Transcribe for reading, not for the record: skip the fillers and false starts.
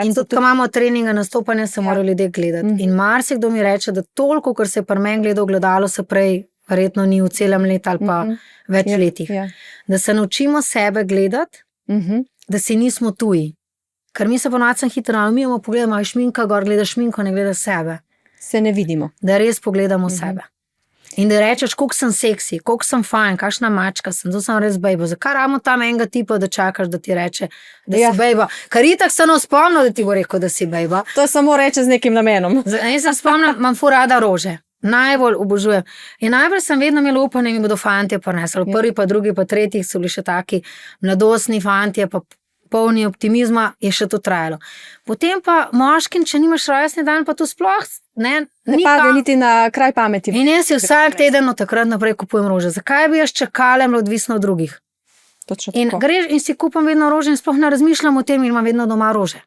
In tudi, ko imamo treninga, nastopanja, se morajo ljudje gledati. In marsikdo mi reče, da toliko, kar se je pri meni gledal gledalo, se prej verjetno ni v celem letu ali pa več letih. Da se naučimo sebe gledati, da si nismo tuji. Ker mi se ponovadi hitro naumijemo, pogledamo, je šminka gor, gledaš šminko, ne gledaš sebe. Se ne vidimo. Da res pogledamo sebe. In da rečeš, koliko sem seksi, koliko sem fajn, kakšna mačka sem, to sem res bejba. Zakaj rabimo tam enega tipa, da čakaš, da ti reče, da si bejba? Ker itak se ne spomnim, da ti bo rekel, da si bejba. To samo reče z nekim namenom. Jaz se spomnim, imam ful rada rože. Najbolj obožujem. In najbolj sem vedno imela upanje, mi bodo fantje prinesli. Prvi, pa drugi, pa tretji so bili še taki mladostni fantje, pa polni optimizma, je še to trajalo. Potem pa moški, če nimaš rojstni dan, pa to sploh ne pade niti na kraj pameti. In jaz si vsak teden od takrat naprej kupujem rože. Zakaj bi jaz čakala, odvisno od drugih? Točno in tako. greš in si kupam vedno rože in sploh ne razmišljam o tem in imam vedno doma rože.